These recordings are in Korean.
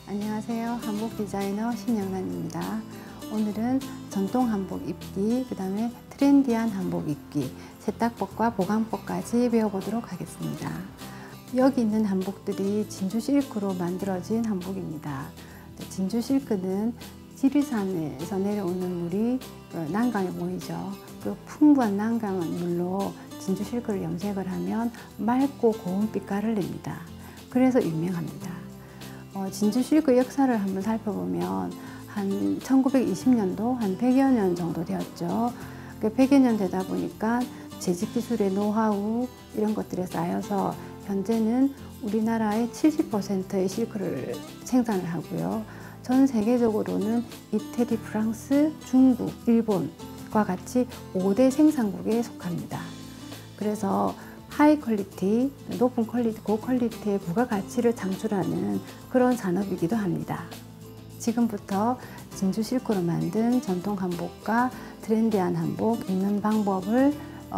안녕하세요. 한복 디자이너 신영란입니다. 오늘은 전통 한복 입기, 그 다음에 트렌디한 한복 입기, 세탁법과 보관법까지 배워보도록 하겠습니다. 여기 있는 한복들이 진주 실크로 만들어진 한복입니다. 진주 실크는 지리산에서 내려오는 물이 난강에 모이죠. 그 풍부한 난강 물로 진주 실크를 염색을 하면 맑고 고운 빛깔을 냅니다. 그래서 유명합니다. 진주 실크 역사를 한번 살펴보면 한 1920년도 한 100여 년 정도 되었죠. 100여 년 되다 보니까 재직 기술의 노하우 이런 것들에 쌓여서 현재는 우리나라의 70%의 실크를 생산을 하고요. 전 세계적으로는 이태리, 프랑스, 중국, 일본과 같이 5대 생산국에 속합니다. 그래서 하이 퀄리티, 높은 퀄리티, 고퀄리티의 부가가치를 창출하는 그런 산업이기도 합니다. 지금부터 진주 실크로 만든 전통 한복과 트렌디한 한복 입는 방법을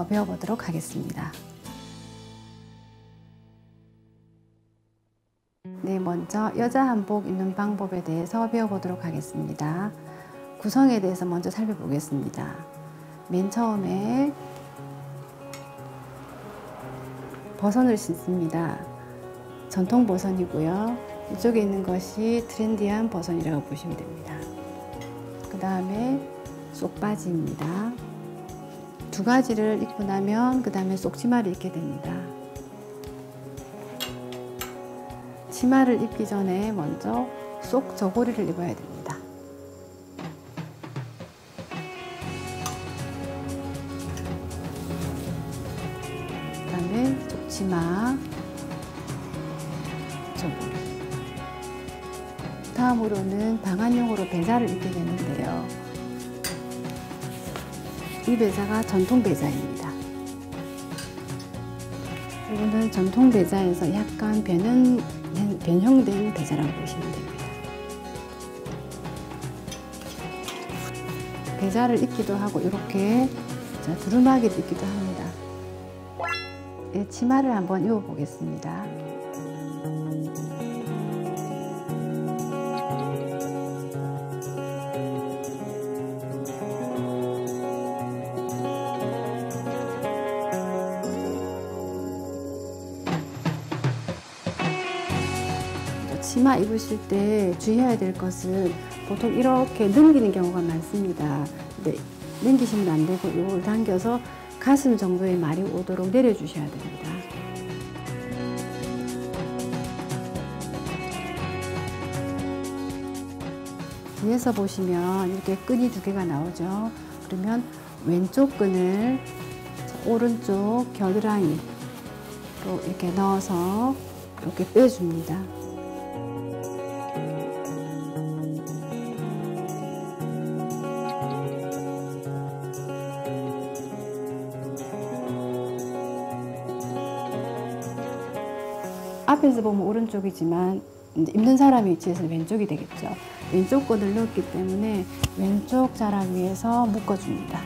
배워보도록 하겠습니다. 네, 먼저 여자 한복 입는 방법에 대해서 배워보도록 하겠습니다. 구성에 대해서 먼저 살펴보겠습니다. 맨 처음에 버선을 신습니다. 전통 버선이고요. 이쪽에 있는 것이 트렌디한 버선이라고 보시면 됩니다. 그 다음에 속바지입니다. 두 가지를 입고 나면 그 다음에 속치마를 입게 됩니다. 치마를 입기 전에 먼저 속 저고리를 입어야 됩니다. 그 다음에 속치마, 저고리. 다음으로는 방한용으로 배자를 입게 되는데요. 이 배자가 전통 배자입니다. 이거는 전통 배자에서 약간 변형된 배자라고 보시면 됩니다. 배자를 입기도 하고 이렇게 두루마기를 입기도 합니다. 네, 치마를 한번 입어 보겠습니다. 치마 입으실 때 주의해야 될 것은 보통 이렇게 넘기는 경우가 많습니다. 근데 넘기시면 안 되고 이걸 당겨서 가슴 정도의 말이 오도록 내려주셔야 됩니다. 뒤에서 보시면 이렇게 끈이 두 개가 나오죠. 그러면 왼쪽 끈을 오른쪽 겨드랑이로 이렇게 넣어서 이렇게 빼줍니다. 앞에서 보면 오른쪽이지만 입는 사람의 위치에서 왼쪽이 되겠죠. 왼쪽 끈을 넣었기 때문에 왼쪽 자락 위에서 묶어줍니다.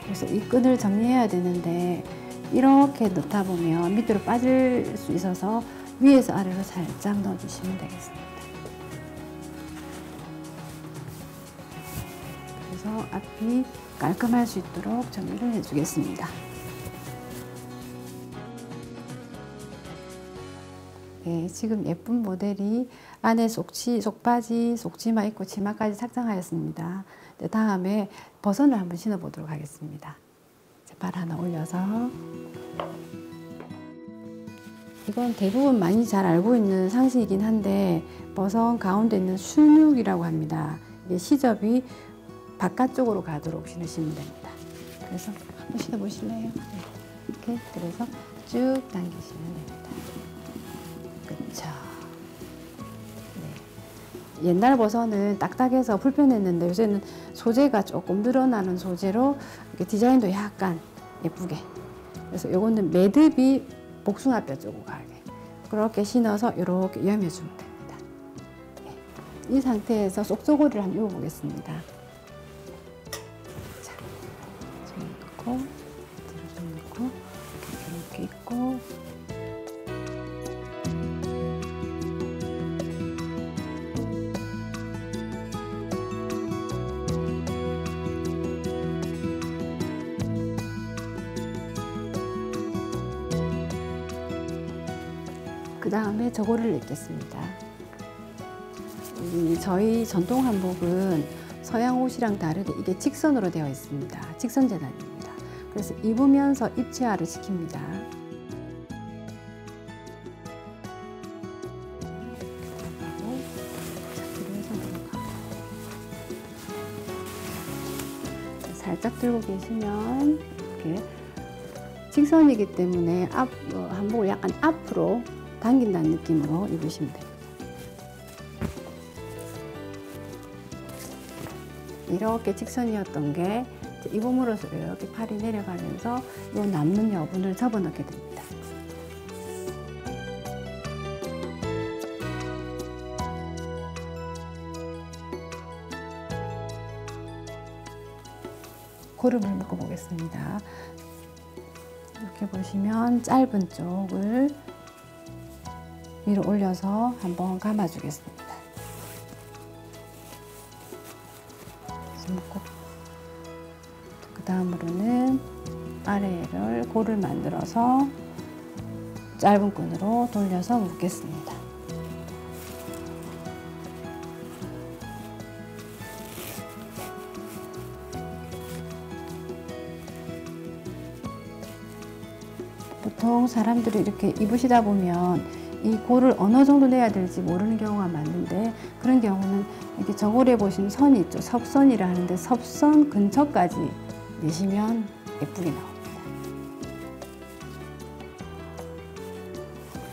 그래서 이 끈을 정리해야 되는데 이렇게 넣다 보면 밑으로 빠질 수 있어서 위에서 아래로 살짝 넣어주시면 되겠습니다. 그래서 앞이 깔끔할 수 있도록 정리를 해주겠습니다. 네, 지금 예쁜 모델이 안에 속바지, 속치마 입고 치마까지 착장하였습니다. 네, 다음에 버선을 한번 신어보도록 하겠습니다. 발 하나 올려서 이건 대부분 많이 잘 알고 있는 상식이긴 한데 버선 가운데 있는 순육이라고 합니다. 이게 시접이 바깥쪽으로 가도록 신으시면 됩니다. 그래서 한번 신어보실래요? 네. 이렇게 그래서 쭉 당기시면 됩니다. 그렇죠. 네. 옛날 버선은 딱딱해서 불편했는데 요새는 소재가 조금 늘어나는 소재로 이렇게 디자인도 약간 예쁘게. 그래서 요거는 매듭이 복숭아뼈 쪽으로 가게. 그렇게 신어서 이렇게 여며주면 됩니다. 네. 이 상태에서 속저고리를 한번 입어보겠습니다. 자, 좀 넣고 뒤로 좀 넣고 그 다음에 저고리를 입겠습니다. 저희 전통 한복은 서양 옷이랑 다르게 이게 직선으로 되어 있습니다. 직선 재단입니다. 그래서 입으면서 입체화를 시킵니다. 살짝 들고 계시면 이렇게 직선이기 때문에 한복을 약간 앞으로 당긴다는 느낌으로 입으시면 됩니다. 이렇게 직선이었던 게 입음으로써 이렇게 팔이 내려가면서 이 남는 여분을 접어넣게 됩니다. 고름을 묶어 보겠습니다. 이렇게 보시면 짧은 쪽을 위로 올려서 한번 감아 주겠습니다. 묶고 그 다음으로는 아래를 골을 만들어서 짧은 끈으로 돌려서 묶겠습니다. 보통 사람들이 이렇게 입으시다 보면 이 골을 어느 정도 내야 될지 모르는 경우가 많은데, 그런 경우는 이렇게 저고리에 보시면 선이 있죠. 섭선이라 하는데 섭선 근처까지 내시면 예쁘게 나옵니다.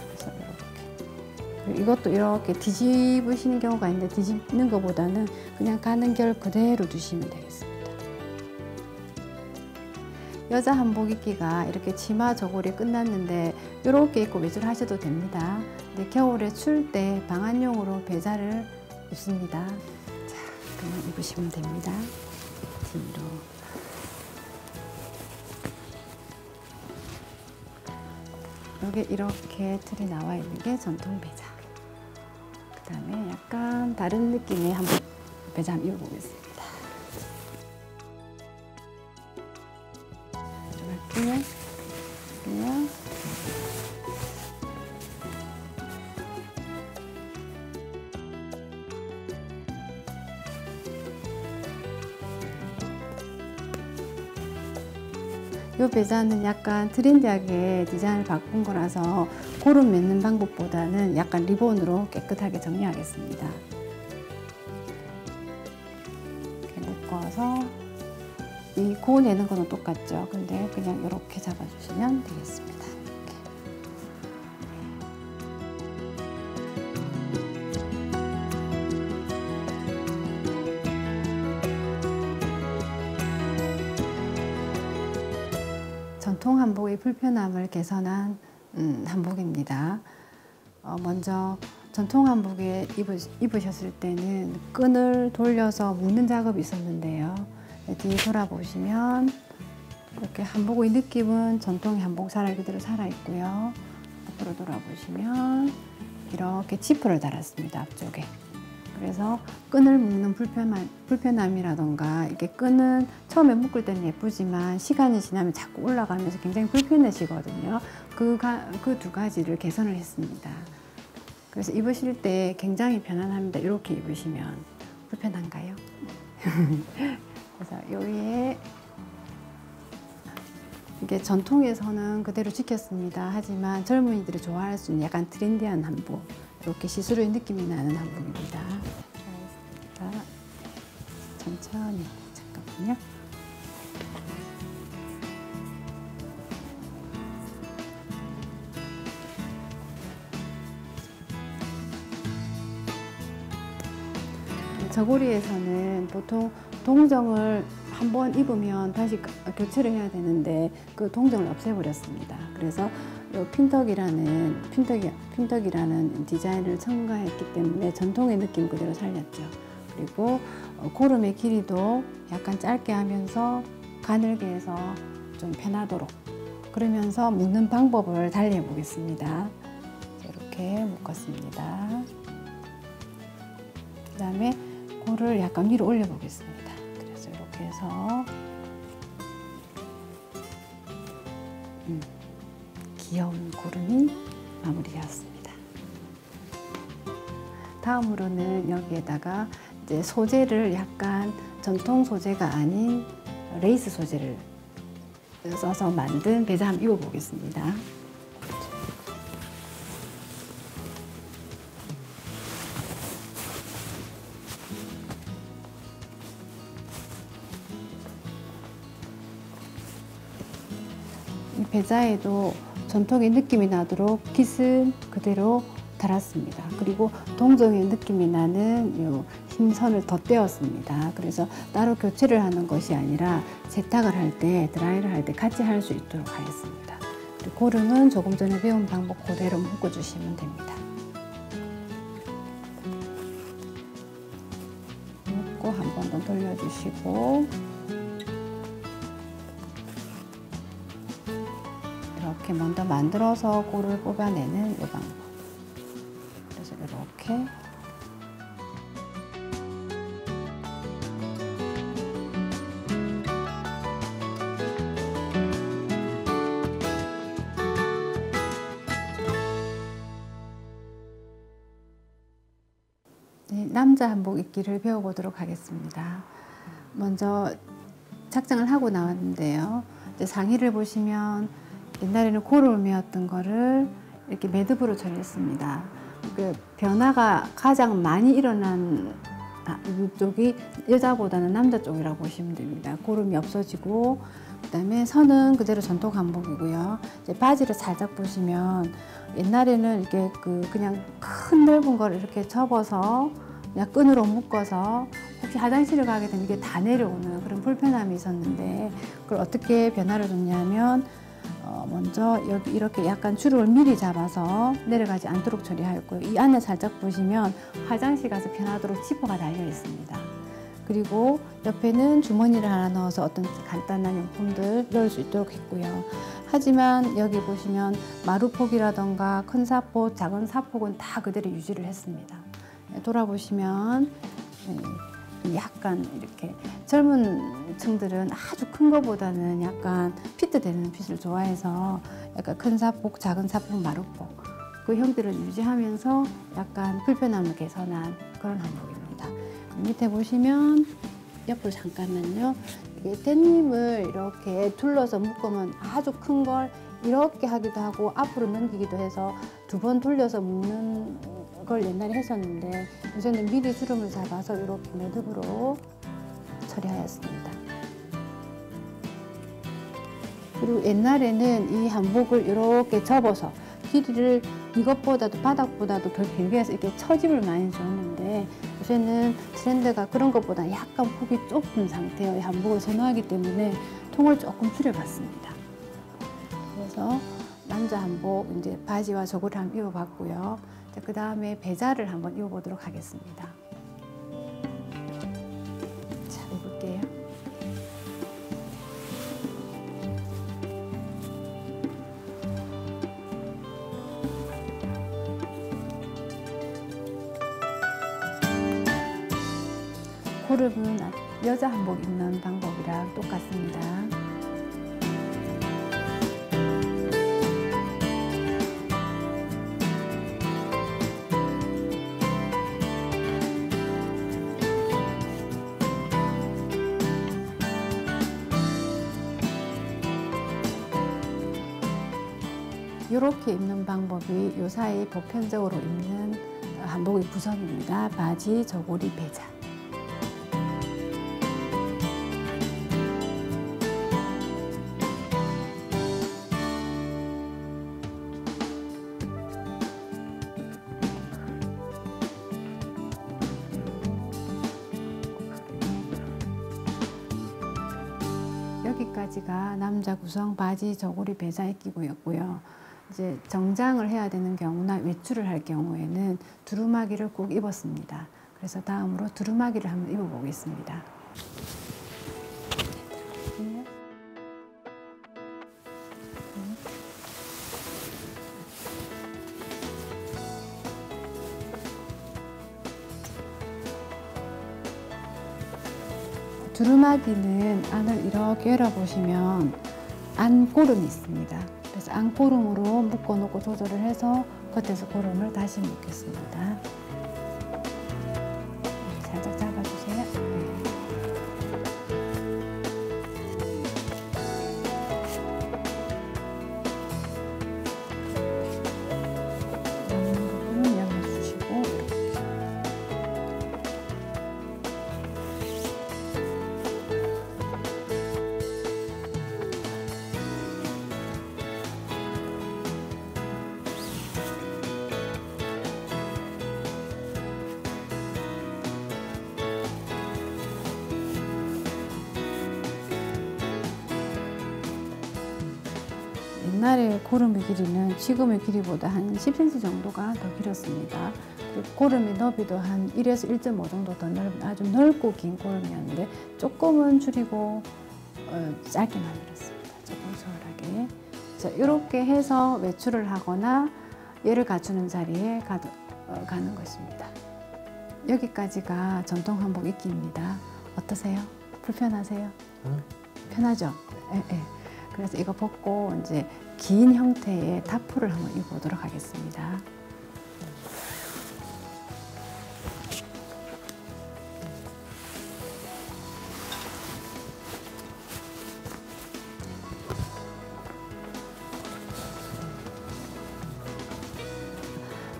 그래서 이렇게. 이것도 이렇게 뒤집으시는 경우가 있는데, 뒤집는 것보다는 그냥 가는 결 그대로 두시면 되겠습니다. 여자 한복 입기가 이렇게 치마 저고리 끝났는데 이렇게 입고 외출 하셔도 됩니다. 근데 겨울에 추울 때 방한용으로 배자를 입습니다. 자, 그냥 입으시면 됩니다. 뒤로. 여기 이렇게 틀이 나와 있는 게 전통 배자. 그 다음에 약간 다른 느낌의 한복 배자 한번 입어보겠습니다. 그냥 이 배자는 약간 트렌디하게 디자인을 바꾼 거라서 고름 맺는 방법보다는 약간 리본으로 깨끗하게 정리하겠습니다. 이렇게 묶어서 이 고 내는 거는 똑같죠. 근데 그냥 이렇게 잡아주시면 되겠습니다. 전통 한복의 불편함을 개선한 한복입니다. 먼저 전통 한복에 입으셨을 때는 끈을 돌려서 묶는 작업이 있었는데요. 뒤에 돌아보시면 이렇게 한복의 느낌은 전통의 한복 그대로 살아있고요. 앞으로 돌아보시면 이렇게 지퍼를 달았습니다. 앞쪽에. 그래서 끈을 묶는 불편함이라던가, 이게 끈은 처음에 묶을 때는 예쁘지만 시간이 지나면 자꾸 올라가면서 굉장히 불편해지거든요. 그 두 가지를 개선을 했습니다. 그래서 입으실 때 굉장히 편안합니다. 이렇게 입으시면. 불편한가요? 그래서 여기에 이게 전통에서는 그대로 지켰습니다. 하지만 젊은이들이 좋아할 수 있는 약간 트렌디한 한복, 이렇게 시스루의 느낌이 나는 한복입니다. 천천히, 잠깐만요. 저고리에서는 보통 동정을 한번 입으면 다시 교체를 해야 되는데 그 동정을 없애버렸습니다. 그래서 핀덕이라는 디자인을 첨가했기 때문에 전통의 느낌 그대로 살렸죠. 그리고 고름의 길이도 약간 짧게 하면서 가늘게 해서 좀 편하도록, 그러면서 묶는 방법을 달리 해보겠습니다. 이렇게 묶었습니다. 그 다음에 골을 약간 위로 올려 보겠습니다. 그래서 이렇게 해서 귀여운 고름이 마무리되었습니다. 다음으로는 여기에다가 이제 소재를 약간 전통 소재가 아닌 레이스 소재를 써서 만든 배자 한번 입어보겠습니다. 이 배자에도 전통의 느낌이 나도록 깃은 그대로 달았습니다. 그리고 동정의 느낌이 나는 요 흰선을 덧대었습니다. 그래서 따로 교체를 하는 것이 아니라 세탁을 할 때, 드라이를 할 때 같이 할 수 있도록 하겠습니다. 그리고 고름은 조금 전에 배운 방법 그대로 묶어주시면 됩니다. 묶고 한 번 더 돌려주시고 이렇게 먼저 만들어서 고를 뽑아내는 이 방법. 그래서 이렇게 네, 남자 한복 입기를 배워보도록 하겠습니다. 먼저 착장을 하고 나왔는데요. 이제 상의를 보시면 옛날에는 고름을 메었던 거를 이렇게 매듭으로 처리했습니다. 그 변화가 가장 많이 일어난 쪽이 여자보다는 남자 쪽이라고 보시면 됩니다. 고름이 없어지고 그다음에 선은 그대로 전통 한복이고요. 이제 바지를 살짝 보시면 옛날에는 이렇게 그냥 큰 넓은 걸 이렇게 접어서 그냥 끈으로 묶어서 혹시 화장실을 가게 되면 이게 다 내려오는 그런 불편함이 있었는데 그걸 어떻게 변화를 줬냐면 먼저 여기 이렇게 약간 주름을 미리 잡아서 내려가지 않도록 처리하였고요. 이 안에 살짝 보시면 화장실 가서 편하도록 지퍼가 달려 있습니다. 그리고 옆에는 주머니를 하나 넣어서 어떤 간단한 용품들 넣을 수 있도록 했고요. 하지만 여기 보시면 마루폭이라던가 큰 사폭, 작은 사폭은 다 그대로 유지를 했습니다. 돌아보시면 약간 이렇게 젊은 층들은 아주 큰 것보다는 약간 피트되는 핏을 좋아해서 약간 큰 사폭, 작은 사폭, 마루폭 그 형태를 유지하면서 약간 불편함을 개선한 그런 한복입니다. 밑에 보시면 옆으로 잠깐만요. 이게 깻잎을 이렇게 둘러서 묶으면 아주 큰 걸 이렇게 하기도 하고 앞으로 넘기기도 해서 두 번 돌려서 묶는 걸 옛날에 했었는데 요새는 미리 주름을 잡아서 이렇게 매듭으로 처리하였습니다. 그리고 옛날에는 이 한복을 이렇게 접어서 길이를 이것보다도 바닥보다도 더 길게 해서 이렇게 처집을 많이 줬는데 요새는 트렌드가 그런 것보다 약간 폭이 좁은 상태의 한복을 선호하기 때문에 통을 조금 줄여봤습니다. 그래서 남자 한복 이제 바지와 저고리 한번 입어봤고요. 그 다음에 배자를 한번 입어보도록 하겠습니다. 자, 입을게요. 고름은 여자 한복 입는 방법이랑 똑같습니다. 이렇게 입는 방법이 요사이 보편적으로 입는 한복의 구성입니다. 바지, 저고리, 배자. 여기까지가 남자 구성 바지, 저고리, 배자 입기고였고요. 이제 정장을 해야 되는 경우나 외출을 할 경우에는 두루마기를 꼭 입었습니다. 그래서 다음으로 두루마기를 한번 입어보겠습니다. 두루마기는 안을 이렇게 열어보시면 안고름이 있습니다. 그래서 안고름으로 묶어놓고 조절을 해서 겉에서 고름을 다시 묶겠습니다. 옛날에 고름의 길이는 지금의 길이보다 한 10cm 정도가 더 길었습니다. 고름의 너비도 한 1에서 1.5 정도 더 넓은 아주 넓고 긴 고름이었는데 조금은 줄이고 짧게 만들었습니다. 조금 소홀하게. 자, 이렇게 해서 외출을 하거나 얘를 갖추는 자리에 가는 것입니다. 여기까지가 전통 한복 입기입니다. 어떠세요? 불편하세요? 응? 편하죠? 예, 예. 그래서 이거 벗고 이제 긴 형태의 타프를 한번 입어보도록 하겠습니다.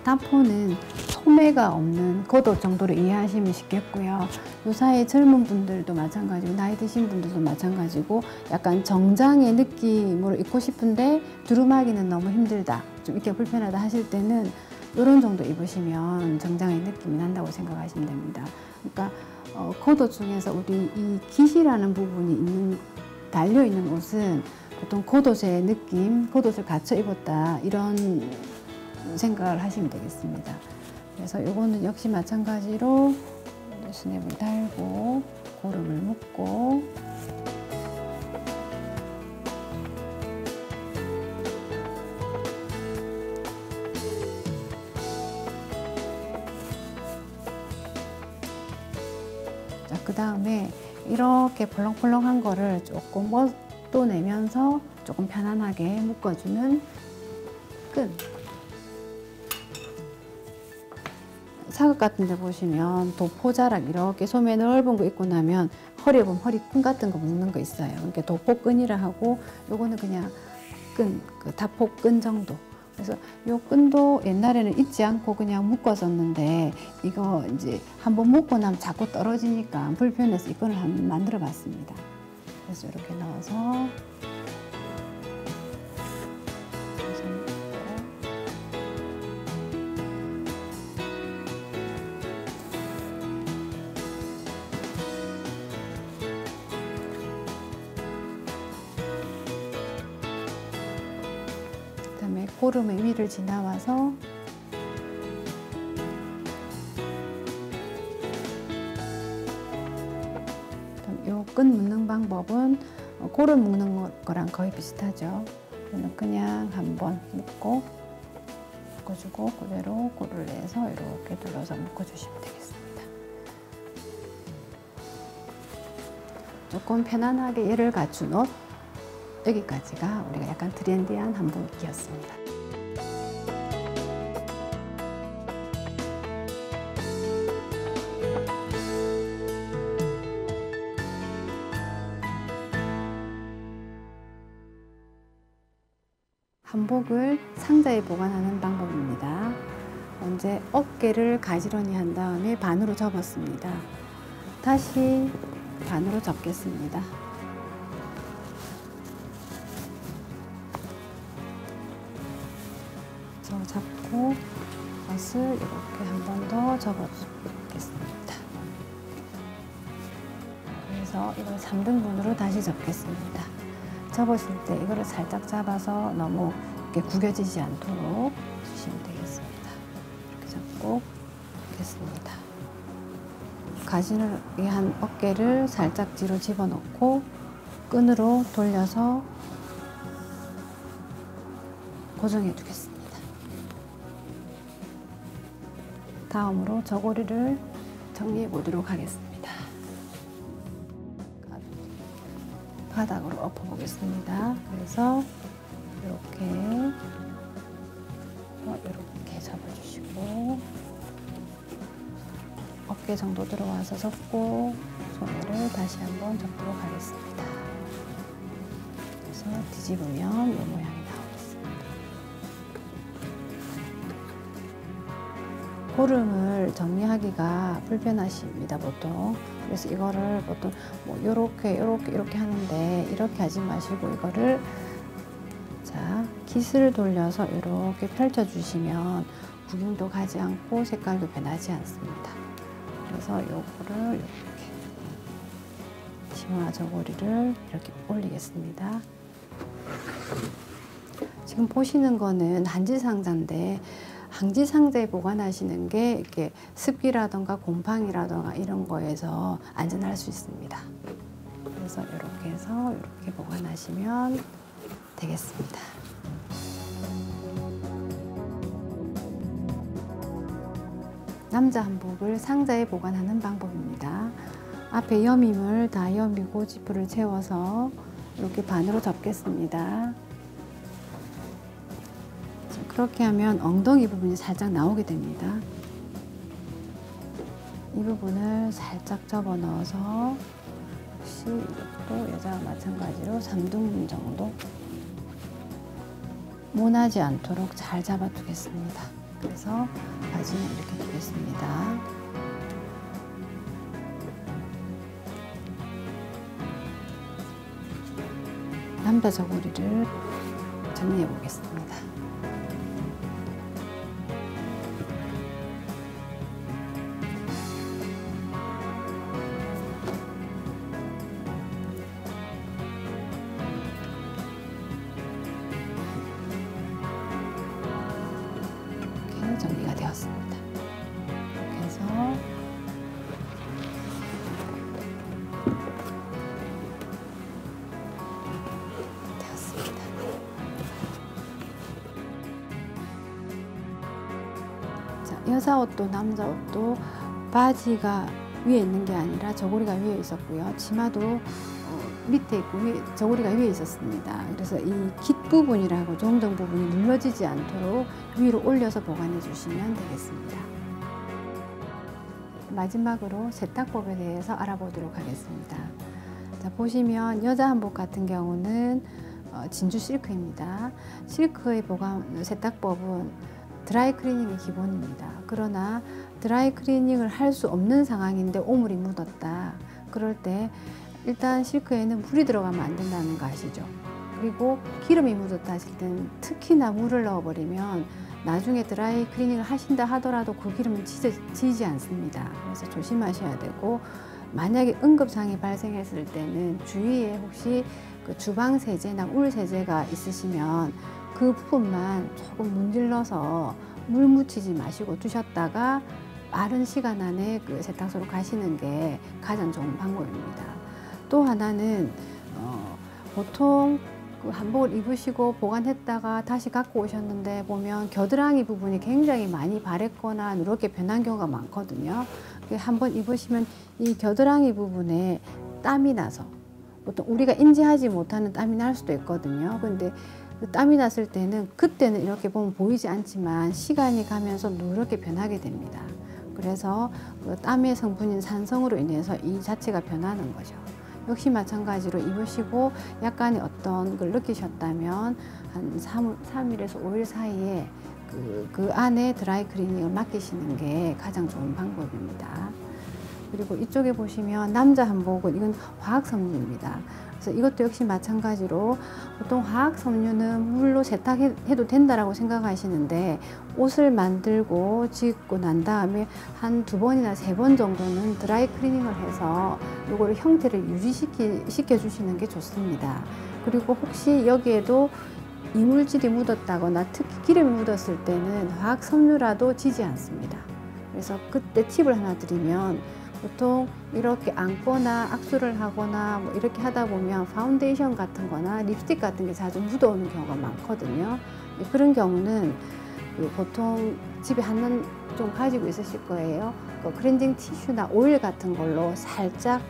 타포는 소매가 없는 겉옷 정도로 이해하시면 쉽겠고요. 요사이 젊은 분들도 마찬가지고 나이 드신 분들도 마찬가지고 약간 정장의 느낌으로 입고 싶은데 두루마기는 너무 힘들다, 좀 이렇게 불편하다 하실 때는 이런 정도 입으시면 정장의 느낌이 난다고 생각하시면 됩니다. 그러니까 겉옷 중에서 우리 이 깃이라는 부분이 달려있는 옷은 보통 겉옷의 느낌, 겉옷을 갖춰 입었다 이런 생각을 하시면 되겠습니다. 그래서 요거는 역시 마찬가지로 스냅을 달고 고름을 묶고 자, 그 다음에 이렇게 벌렁벌렁한 거를 조금 뻗어내면서 조금 편안하게 묶어주는 끈. 사극 같은 데 보시면 도포자락 이렇게 소매 넓은 거 입고 나면 허리에 보면 허리끈 같은 거 묶는 거 있어요. 그러니까 도포끈이라 하고 요거는 그냥 끈, 그 다포끈 정도. 그래서 요 끈도 옛날에는 잊지 않고 그냥 묶었었는데 이거 이제 한번 묶고 나면 자꾸 떨어지니까 불편해서 이 끈을 한번 만들어 봤습니다. 그래서 이렇게 넣어서 그다음에 고름의 위를 지나와서 요 끈 묶는 방법은 고름 묶는 거랑 거의 비슷하죠. 저는 그냥 한번 묶어주고 그대로 고를 내서 이렇게 눌러서 묶어주시면 되겠습니다. 조금 편안하게 얘를 갖춘 옷, 여기까지가 우리가 약간 트렌디한 한복 입기였습니다. 한복을 상자에 보관하는 방법입니다. 먼저 어깨를 가지런히 한 다음에 반으로 접었습니다. 다시 반으로 접겠습니다. 잡고 겉을 이렇게 한 번 더 접어주겠습니다. 그래서 이걸 3등분으로 다시 접겠습니다. 접으실 때 이거를 살짝 잡아서 너무 이렇게 구겨지지 않도록 주시면 되겠습니다. 이렇게 잡고 겠습니다. 가지를 한 어깨를 살짝 뒤로 집어넣고 끈으로 돌려서 고정해 두겠습니다. 다음으로 저고리를 정리해 보도록 하겠습니다. 바닥으로 엎어 보겠습니다. 그래서 이렇게 잡아주시고 어깨 정도 들어와서 접고 소매를 다시 한번 접도록 하겠습니다. 그래서 뒤집으면 이 모양이 나오겠습니다. 고름을 정리하기가 불편하십니다, 보통. 그래서 이거를 보통 뭐 이렇게 하는데 이렇게 하지 마시고 이거를 자 깃을 돌려서 이렇게 펼쳐주시면 구김도 가지 않고 색깔도 변하지 않습니다. 그래서 요거를 이렇게 치마 저고리를 이렇게 올리겠습니다. 지금 보시는 거는 한지상자인데 한지상자에 보관하시는 게 이렇게 습기라던가 곰팡이라던가 이런 거에서 안전할 수 있습니다. 그래서 이렇게 해서 이렇게 보관하시면 되겠습니다. 남자 한복을 상자에 보관하는 방법입니다. 앞에 여밈을 다 여미고 지퍼를 채워서 이렇게 반으로 접겠습니다. 그렇게 하면 엉덩이 부분이 살짝 나오게 됩니다. 이 부분을 살짝 접어 넣어서 역시 이것도 여자와 마찬가지로 3등분 정도 모나지 않도록 잘 잡아 두겠습니다. 그래서 바지는 이렇게 두겠습니다. 남자 저고리를 정리해 보겠습니다. 이렇게 정리가 되었습니다. 이렇게 해서 여자 옷도 남자 옷도 바지가 위에 있는 게 아니라 저고리가 위에 있었고요. 치마도 밑에 있고 저고리가 위에 있었습니다. 그래서 이 깃 부분이라고 종정 부분이 눌러지지 않도록 위로 올려서 보관해 주시면 되겠습니다. 마지막으로 세탁법에 대해서 알아보도록 하겠습니다. 자, 보시면 여자 한복 같은 경우는 진주 실크입니다. 실크의 세탁법은 드라이 클리닝이 기본입니다. 그러나 드라이 클리닝을 할 수 없는 상황인데 오물이 묻었다. 그럴 때 일단 실크에는 물이 들어가면 안 된다는 거 아시죠? 그리고 기름이 묻었다 하실 때는 특히나 물을 넣어버리면 나중에 드라이 클리닝을 하신다 하더라도 그 기름은 지지 않습니다. 그래서 조심하셔야 되고, 만약에 응급상이 발생했을 때는 주위에 혹시 그 주방 세제나 울 세제가 있으시면 그 부분만 조금 문질러서 물 묻히지 마시고 두셨다가 빠른 시간 안에 그 세탁소로 가시는 게 가장 좋은 방법입니다. 또 하나는 보통 그 한복을 입으시고 보관했다가 다시 갖고 오셨는데 보면 겨드랑이 부분이 굉장히 많이 바랬거나 누렇게 변한 경우가 많거든요. 한번 입으시면 이 겨드랑이 부분에 땀이 나서 보통 우리가 인지하지 못하는 땀이 날 수도 있거든요. 근데 그 땀이 났을 때는 그때는 이렇게 보면 보이지 않지만 시간이 가면서 누렇게 변하게 됩니다. 그래서 그 땀의 성분인 산성으로 인해서 이 자체가 변하는 거죠. 역시 마찬가지로 입으시고 약간의 어떤 걸 느끼셨다면 한 3일에서 5일 사이에 그 안에 드라이 클리닝을 맡기시는 게 가장 좋은 방법입니다. 그리고 이쪽에 보시면 남자 한복은 이건 화학 섬유입니다. 그래서 이것도 역시 마찬가지로 보통 화학 섬유는 물로 세탁해도 된다라고 생각하시는데 옷을 만들고 짓고 난 다음에 한 2번이나 3번 정도는 드라이 클리닝을 해서 요거를 형태를 유지시켜 주시는 게 좋습니다. 그리고 혹시 여기에도 이물질이 묻었다거나 특히 기름이 묻었을 때는 화학 섬유라도 지지 않습니다. 그래서 그때 팁을 하나 드리면, 보통 이렇게 안거나 악수를 하거나 뭐 이렇게 하다 보면 파운데이션 같은 거나 립스틱 같은 게 자주 묻어오는 경우가 많거든요. 그런 경우는 보통 집에 한 좀 가지고 있으실 거예요. 그 클렌징 티슈나 오일 같은 걸로 살짝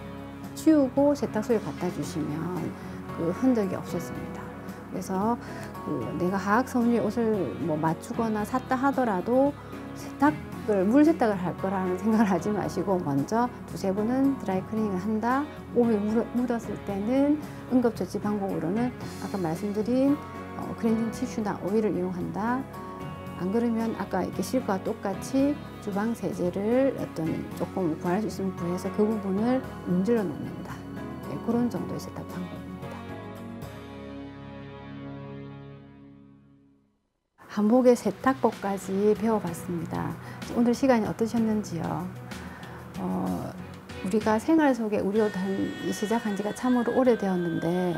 치우고 세탁소에 갖다 주시면 그 흔적이 없어집니다. 그래서 내가 화학 섬유의 옷을 뭐 맞추거나 샀다 하더라도 물 세탁을 할 거라는 생각을 하지 마시고 먼저 2~3번은 드라이 클리닝을 한다. 오일 묻었을 때는 응급처치 방법으로는 아까 말씀드린 클렌징 티슈나 오일을 이용한다. 안 그러면 아까 이렇게 실크와 똑같이 주방 세제를 조금 구할 수 있으면 구해서 그 부분을 문질러 놓는다. 네, 그런 정도의 세탁 방법입니다. 한복의 세탁법까지 배워봤습니다. 오늘 시간이 어떠셨는지요? 우리가 생활 속에 우리 옷 시작한 지가 참으로 오래되었는데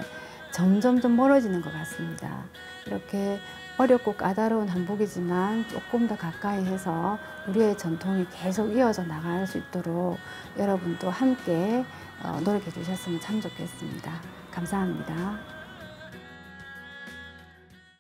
점점 멀어지는 것 같습니다. 이렇게 어렵고 까다로운 한복이지만 조금 더 가까이 해서 우리의 전통이 계속 이어져 나갈 수 있도록 여러분도 함께 노력해 주셨으면 참 좋겠습니다. 감사합니다.